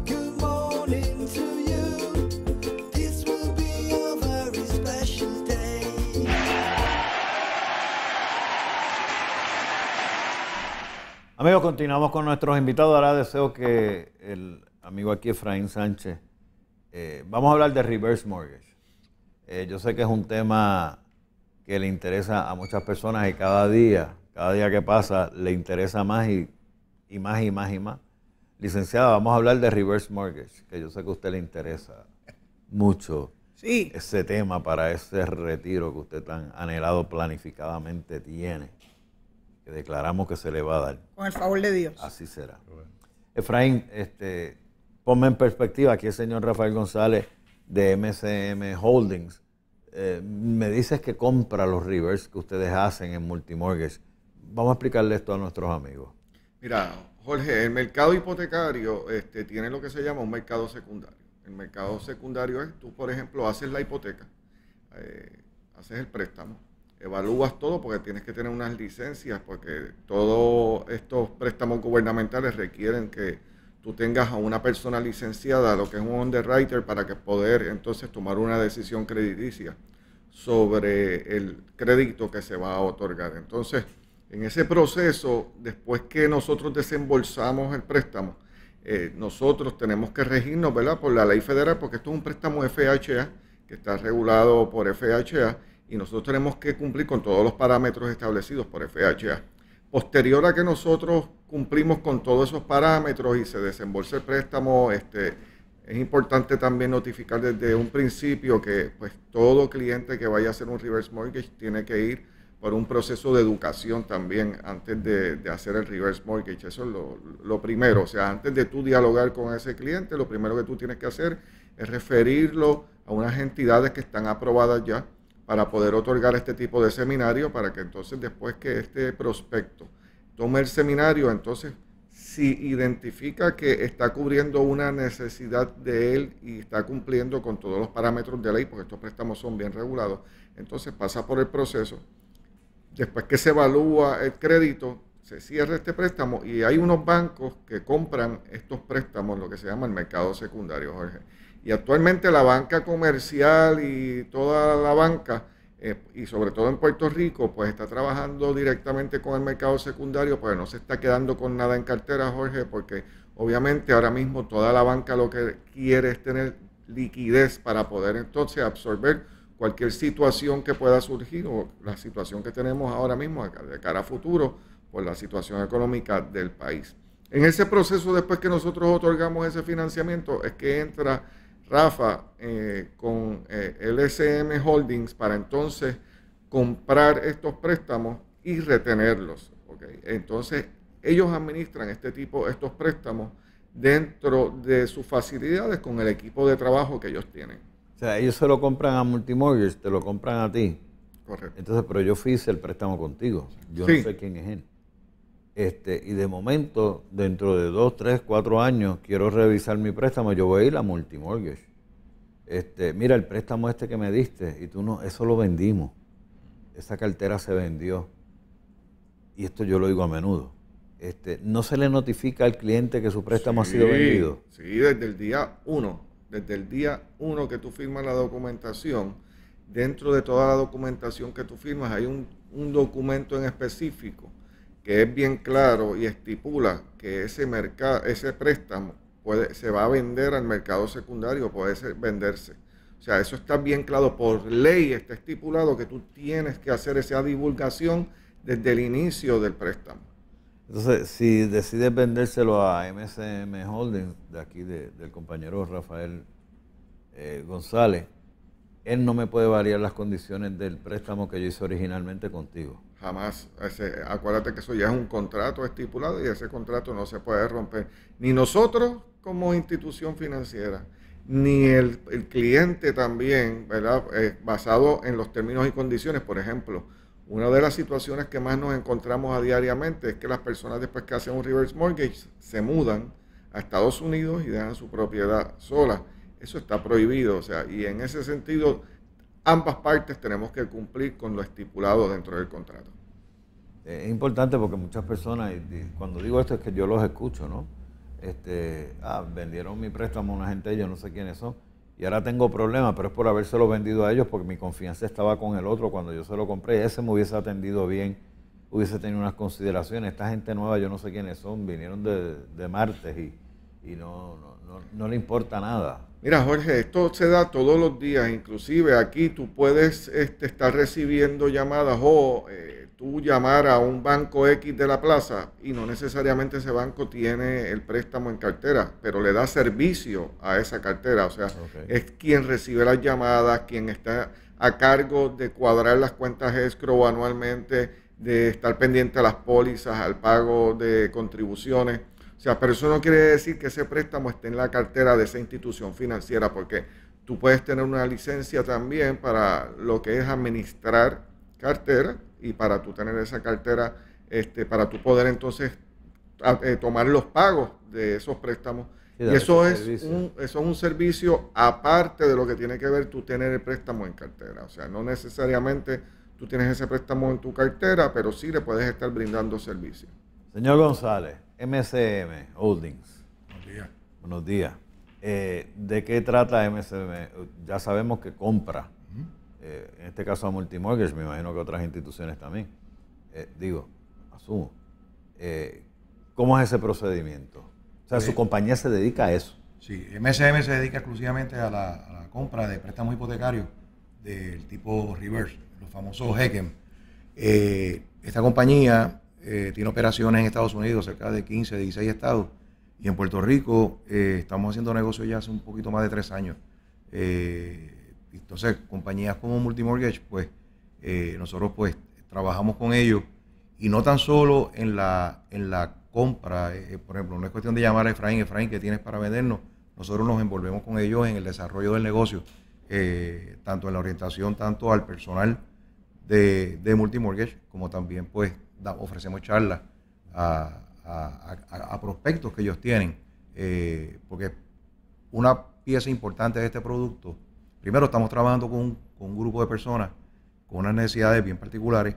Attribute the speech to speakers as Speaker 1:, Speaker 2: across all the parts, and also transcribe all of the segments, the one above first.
Speaker 1: Good morning to you. This will be a very special day.
Speaker 2: Amigos, continuamos con nuestros invitados. Ahora deseo que el amigo aquí, Efraín Sánchez, vamos a hablar de reverse mortgage. Yo sé que es un tema que le interesa a muchas personas y cada día que pasa le interesa más y más y más y más. Licenciada, vamos a hablar de reverse mortgage, que yo sé que a usted le interesa mucho ese tema para ese retiro que usted tan anhelado planificadamente tiene, que declaramos que se le va a dar.
Speaker 3: Con el favor de Dios.
Speaker 2: Así será. Efraín, ponme en perspectiva, aquí el señor Rafael González de MCM Holdings. Me dices que compra los reverse que ustedes hacen en Multimortgage. Vamos a explicarle esto a nuestros amigos.
Speaker 4: Mira, Jorge, el mercado hipotecario tiene lo que se llama un mercado secundario. El mercado secundario es, tú por ejemplo haces la hipoteca, haces el préstamo, evalúas todo porque tienes que tener unas licencias, porque todos estos préstamos gubernamentales requieren que tú tengas a una persona licenciada, lo que es un underwriter, para que poder entonces tomar una decisión crediticia sobre el crédito que se va a otorgar. Entonces, en ese proceso, después que nosotros desembolsamos el préstamo, nosotros tenemos que regirnos, ¿verdad?, por la ley federal, porque esto es un préstamo FHA, que está regulado por FHA, y nosotros tenemos que cumplir con todos los parámetros establecidos por FHA. Posterior a que nosotros cumplimos con todos esos parámetros y se desembolsa el préstamo, es importante también notificar desde un principio que pues, todo cliente que vaya a hacer un reverse mortgage tiene que ir por un proceso de educación también antes de hacer el reverse mortgage. Eso es lo primero. O sea, antes de tú dialogar con ese cliente, lo primero que tú tienes que hacer es referirlo a unas entidades que están aprobadas ya para poder otorgar este tipo de seminario, para que entonces después que este prospecto tome el seminario, entonces si identifica que está cubriendo una necesidad de él y está cumpliendo con todos los parámetros de ley, porque estos préstamos son bien regulados, entonces pasa por el proceso. Después que se evalúa el crédito, se cierra este préstamo y hay unos bancos que compran estos préstamos, lo que se llama el mercado secundario, Jorge. Y actualmente la banca comercial y toda la banca, y sobre todo en Puerto Rico, pues está trabajando directamente con el mercado secundario, pues no se está quedando con nada en cartera, Jorge, porque obviamente ahora mismo toda la banca lo que quiere es tener liquidez para poder entonces absorber cualquier situación que pueda surgir o la situación que tenemos ahora mismo de cara a futuro por la situación económica del país. En ese proceso, después que nosotros otorgamos ese financiamiento, es que entra Rafa con LSM Holdings para entonces comprar estos préstamos y retenerlos. ¿Okay? Entonces, ellos administran estos préstamos dentro de sus facilidades con el equipo de trabajo que ellos tienen.
Speaker 2: O sea, ellos se lo compran a Multimortgage, te lo compran a ti.
Speaker 4: Correcto.
Speaker 2: Entonces, pero yo hice el préstamo contigo. Yo
Speaker 4: Sí.
Speaker 2: no sé quién es él. Y de momento, dentro de 2, 3, 4 años, quiero revisar mi préstamo, yo voy a ir a Multimortgage. Mira, el préstamo que me diste, y tú no, eso lo vendimos. Esa cartera se vendió. Y esto yo lo digo a menudo. ¿No se le notifica al cliente que su préstamo ha sido vendido?
Speaker 4: Sí, desde el día 1. Desde el día 1 que tú firmas la documentación, dentro de toda la documentación que tú firmas hay un documento en específico que es bien claro y estipula que ese préstamo se va a vender al mercado secundario, puede venderse. O sea, eso está bien claro, por ley está estipulado que tú tienes que hacer esa divulgación desde el inicio del préstamo.
Speaker 2: Entonces, si decides vendérselo a MCM Holdings, de aquí del compañero Rafael González, él no me puede variar las condiciones del préstamo que yo hice originalmente contigo.
Speaker 4: Jamás. Acuérdate que eso ya es un contrato estipulado y ese contrato no se puede romper. Ni nosotros como institución financiera, ni el cliente también, ¿verdad? Basado en los términos y condiciones. Por ejemplo, una de las situaciones que más nos encontramos diariamente es que las personas después que hacen un reverse mortgage se mudan a Estados Unidos y dejan su propiedad sola. Eso está prohibido, o sea, y en ese sentido ambas partes tenemos que cumplir con lo estipulado dentro del contrato.
Speaker 2: Es importante porque muchas personas, y cuando digo esto es que yo los escucho, ¿no? vendieron mi préstamo a una gente, yo no sé quiénes son, y ahora tengo problemas, pero es por habérselo vendido a ellos porque mi confianza estaba con el otro cuando yo se lo compré, ese me hubiese atendido bien, hubiese tenido unas consideraciones. Esta gente nueva, yo no sé quiénes son, vinieron de Marte y no le importa nada.
Speaker 4: Mira, Jorge, esto se da todos los días, inclusive aquí tú puedes estar recibiendo llamadas o tú llamar a un banco X de la plaza y no necesariamente ese banco tiene el préstamo en cartera, pero le da servicio a esa cartera, o sea, es quien recibe las llamadas, quien está a cargo de cuadrar las cuentas escrow anualmente, de estar pendiente a las pólizas, al pago de contribuciones. O sea, pero eso no quiere decir que ese préstamo esté en la cartera de esa institución financiera, porque tú puedes tener una licencia también para lo que es administrar cartera y para tú tener esa cartera, para tú poder entonces tomar los pagos de esos préstamos.
Speaker 2: Sí,
Speaker 4: y eso es un servicio aparte de lo que tiene que ver tú tener el préstamo en cartera. O sea, no necesariamente tú tienes ese préstamo en tu cartera, pero sí le puedes estar brindando servicio.
Speaker 2: Señor González, MCM Holdings.
Speaker 3: Buenos días.
Speaker 2: Buenos días. ¿De qué trata MCM? Ya sabemos que compra, en este caso a Multimortgage, me imagino que otras instituciones también. Asumo. ¿Cómo es ese procedimiento? O sea, su compañía se dedica a eso.
Speaker 3: Sí, MSM se dedica exclusivamente a la compra de préstamos hipotecarios del tipo reverse, los famosos HECM. Esta compañía tiene operaciones en Estados Unidos, cerca de 15, 16 estados, y en Puerto Rico estamos haciendo negocio ya hace un poquito más de 3 años. Entonces, compañías como Multimortgage, pues nosotros pues trabajamos con ellos, y no tan solo en la compra, por ejemplo, no es cuestión de llamar a Efraín, ¿qué tienes para vendernos? Nosotros nos envolvemos con ellos en el desarrollo del negocio, tanto en la orientación, tanto al personal de Multimortgage, como también pues ofrecemos charlas a prospectos que ellos tienen, porque una pieza importante de este producto, primero estamos trabajando con un grupo de personas con unas necesidades bien particulares,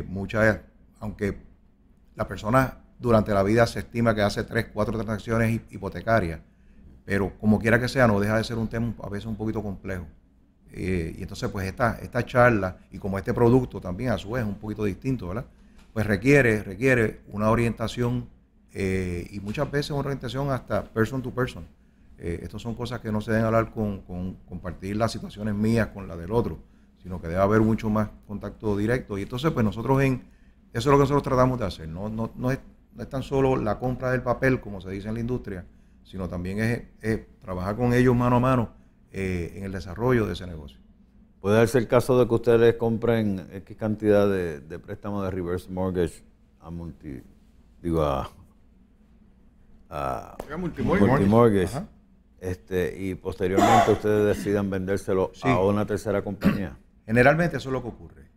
Speaker 3: muchas, aunque la persona durante la vida se estima que hace 3, 4 transacciones hipotecarias, pero como quiera que sea, no deja de ser un tema a veces un poquito complejo. Y entonces, pues esta charla, y como este producto también a su vez es un poquito distinto, ¿verdad? Pues requiere una orientación, y muchas veces una orientación hasta person to person. Estas son cosas que no se deben hablar con compartir las situaciones mías con la del otro, sino que debe haber mucho más contacto directo. Y entonces, pues nosotros eso es lo que nosotros tratamos de hacer. No es tan solo la compra del papel, como se dice en la industria, sino también es trabajar con ellos mano a mano en el desarrollo de ese negocio.
Speaker 2: ¿Puede darse el caso de que ustedes compren X cantidad de préstamos de reverse mortgage a Multimortgage, y posteriormente ustedes decidan vendérselo a una tercera compañía?
Speaker 3: Generalmente eso es lo que ocurre.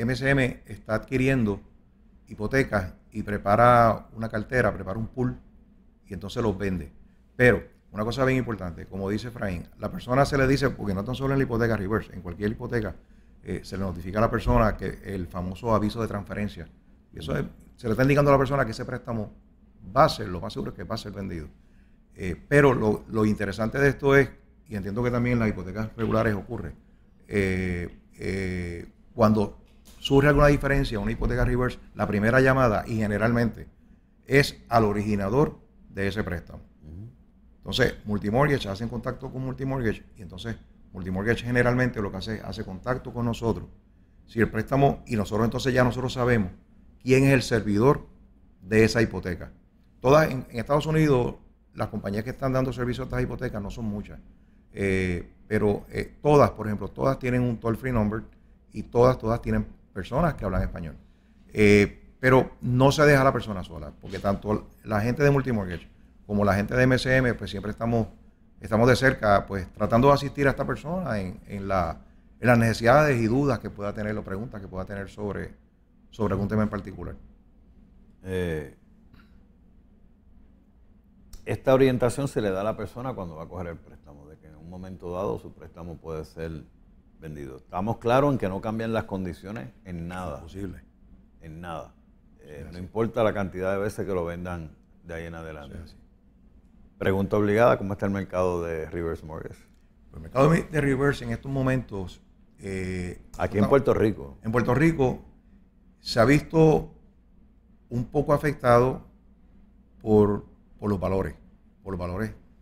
Speaker 3: MSM está adquiriendo hipotecas y prepara una cartera, prepara un pool y entonces los vende. Pero una cosa bien importante, como dice Efraín, la persona se le dice, porque no tan solo en la hipoteca reverse, en cualquier hipoteca se le notifica a la persona que el famoso aviso de transferencia, y eso se le está indicando a la persona que ese préstamo va a ser, lo más seguro es que va a ser vendido. Pero lo interesante de esto es, y entiendo que también en las hipotecas regulares ocurre, cuando surge alguna diferencia, una hipoteca reverse, la primera llamada, y generalmente, es al originador de ese préstamo. Entonces, Multimortgage hace contacto con Multimortgage, y entonces Multimortgage generalmente lo que hace contacto con nosotros. Si el préstamo, y nosotros sabemos quién es el servidor de esa hipoteca. Todas en Estados Unidos, las compañías que están dando servicio a estas hipotecas no son muchas, pero todas, por ejemplo, todas tienen un toll free number, y todas tienen personas que hablan español. Pero no se deja a la persona sola, porque tanto la gente de Multimortgage como la gente de MSM, pues siempre estamos de cerca, pues tratando de asistir a esta persona en las necesidades y dudas que pueda tener, o preguntas que pueda tener sobre algún tema en particular.
Speaker 2: Esta orientación se le da a la persona cuando va a coger el préstamo, de que en un momento dado su préstamo puede ser vendido. Estamos claros en que no cambian las condiciones en nada.
Speaker 3: Posible.
Speaker 2: En nada. No importa la cantidad de veces que lo vendan de ahí en adelante.
Speaker 3: Sí.
Speaker 2: Pregunta obligada, ¿cómo está el mercado de reverse mortgage?
Speaker 3: El mercado de reverse en estos momentos...
Speaker 2: Aquí en Puerto Rico.
Speaker 3: En Puerto Rico se ha visto un poco afectado por los valores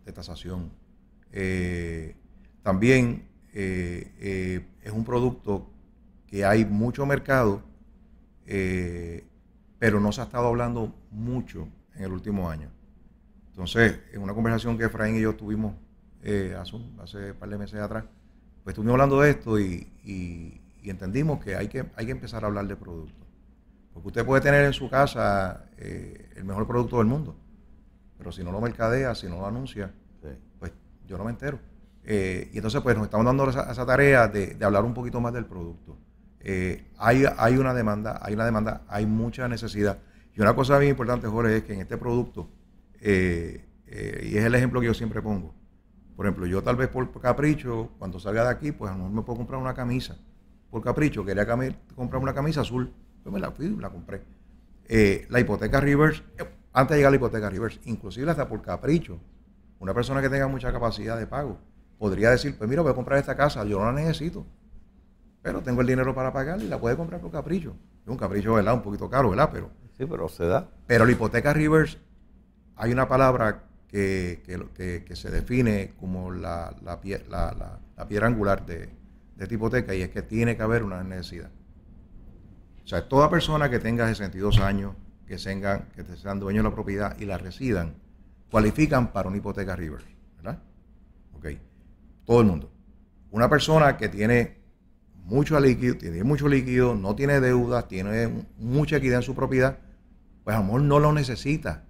Speaker 3: de tasación. También es un producto que hay mucho mercado, pero no se ha estado hablando mucho en el último año. Entonces, en una conversación que Efraín y yo tuvimos hace un par de meses atrás, pues estuvimos hablando de esto y entendimos que hay que empezar a hablar de productos. Porque usted puede tener en su casa el mejor producto del mundo, pero si no lo mercadea, si no lo anuncia,
Speaker 2: Sí.
Speaker 3: pues yo no me entero. Y entonces pues nos estamos dando esa tarea de hablar un poquito más del producto. Hay una demanda, hay mucha necesidad. Y una cosa bien importante, Jorge, es que en este producto, y es el ejemplo que yo siempre pongo, por ejemplo, yo tal vez por capricho, cuando salga de aquí, pues a lo mejor me puedo comprar una camisa. Por capricho, quería comprar una camisa azul, pues me la fui y la compré. La hipoteca reverse, antes de llegar a la hipoteca reverse, inclusive hasta por capricho, una persona que tenga mucha capacidad de pago, podría decir, pues mira, voy a comprar esta casa, yo no la necesito, pero tengo el dinero para pagarla y la puede comprar por capricho. Es un capricho, ¿verdad? Un poquito caro, ¿verdad?
Speaker 2: Sí, pero se da.
Speaker 3: Pero la hipoteca reverse, hay una palabra que se define como la piedra angular de esta hipoteca, y es que tiene que haber una necesidad. O sea, toda persona que tenga 62 años, que sean dueños de la propiedad y la residan, cualifican para una hipoteca reverse, ¿verdad? Ok. Todo el mundo. Una persona que tiene mucho líquido, no tiene deudas, tiene mucha equidad en su propiedad, pues a lo mejor no lo necesita,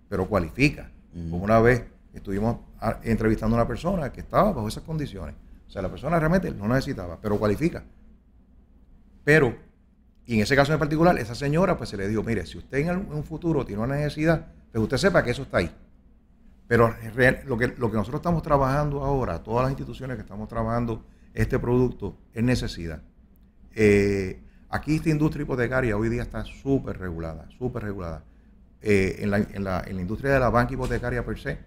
Speaker 3: pero cualifica. Como una vez estuvimos entrevistando a una persona que estaba bajo esas condiciones. O sea, la persona realmente no necesitaba, pero cualifica. Pero, y en ese caso en particular, esa señora pues se le dijo, mire, si usted en un futuro tiene una necesidad, pues usted sepa que eso está ahí. Pero lo que nosotros estamos trabajando ahora, todas las instituciones que estamos trabajando este producto, es necesidad. Aquí esta industria hipotecaria hoy día está súper regulada, súper regulada. En la industria de la banca hipotecaria per se,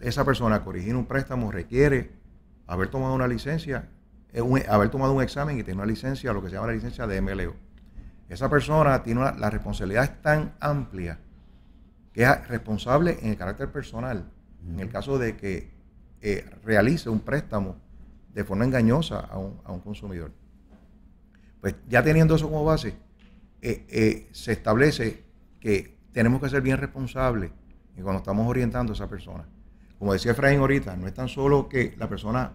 Speaker 3: esa persona que origina un préstamo requiere haber tomado una licencia, haber tomado un examen y tener una licencia, lo que se llama la licencia de MLO. Esa persona tiene la responsabilidad es tan amplia que es responsable en el carácter personal, en el caso de que realice un préstamo de forma engañosa a un consumidor. Pues ya teniendo eso como base, se establece que tenemos que ser bien responsables cuando estamos orientando a esa persona. Como decía Efraín ahorita, no es tan solo que la persona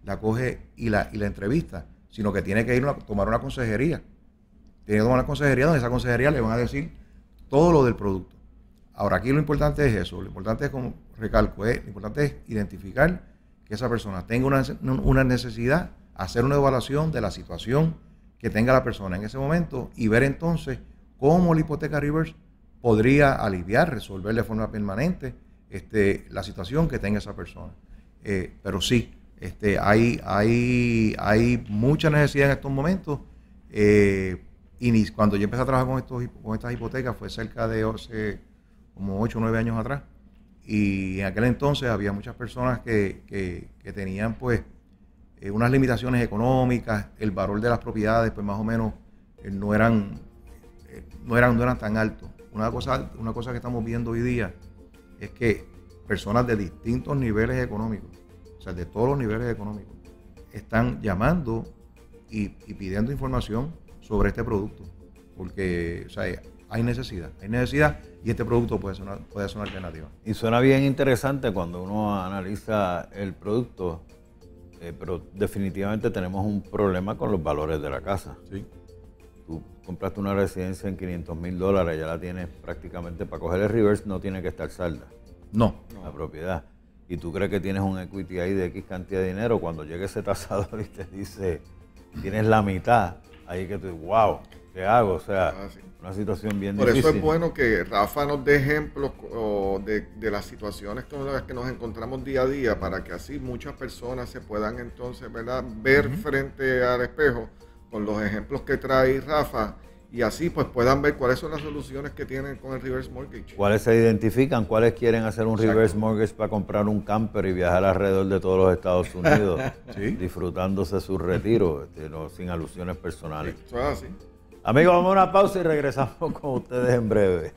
Speaker 3: la coge y la entrevista, sino que tiene que ir a tomar una consejería. Tiene que tomar una consejería donde esa consejería le van a decir todo lo del producto. Ahora, aquí lo importante es eso, lo importante es, como recalco, lo importante es identificar que esa persona tenga una necesidad, hacer una evaluación de la situación que tenga la persona en ese momento y ver entonces cómo la hipoteca reverse podría aliviar, resolver de forma permanente la situación que tenga esa persona. Pero sí, hay mucha necesidad en estos momentos. Y cuando yo empecé a trabajar con estas hipotecas fue cerca de hace como 8 o 9 años atrás. Y en aquel entonces había muchas personas que tenían pues unas limitaciones económicas, el valor de las propiedades pues más o menos no eran tan altos. Una cosa que estamos viendo hoy día es que personas de distintos niveles económicos, o sea, de todos los niveles económicos, están llamando y pidiendo información sobre este producto, porque o sea, hay necesidad y este producto puede ser una alternativa.
Speaker 2: Y suena bien interesante cuando uno analiza el producto, pero definitivamente tenemos un problema con los valores de la casa.
Speaker 3: Sí.
Speaker 2: Tú compraste una residencia en $500,000, ya la tienes prácticamente para coger el reverse, no tiene que estar salda.
Speaker 3: No.
Speaker 2: La propiedad. Y tú crees que tienes un equity ahí de X cantidad de dinero, cuando llegue ese tasador y te dice, tienes la mitad, ahí que tú dices, wow, ¿qué hago? O sea,
Speaker 4: sí.
Speaker 2: Una situación bien
Speaker 4: Por
Speaker 2: difícil.
Speaker 4: eso es bueno que Rafa nos dé ejemplos de las situaciones con las que nos encontramos día a día, para que así muchas personas se puedan entonces, ¿verdad?, ver frente al espejo con los ejemplos que trae Rafa y así pues puedan ver cuáles son las soluciones que tienen con el reverse mortgage.
Speaker 2: ¿Cuáles se identifican? ¿Cuáles quieren hacer un
Speaker 4: Exacto.
Speaker 2: reverse mortgage para comprar un camper y viajar alrededor de todos los Estados Unidos,
Speaker 3: Sí.
Speaker 2: disfrutándose su retiro, sin alusiones personales?
Speaker 4: Eso es así.
Speaker 2: Amigos, vamos a una pausa y regresamos con ustedes en breve.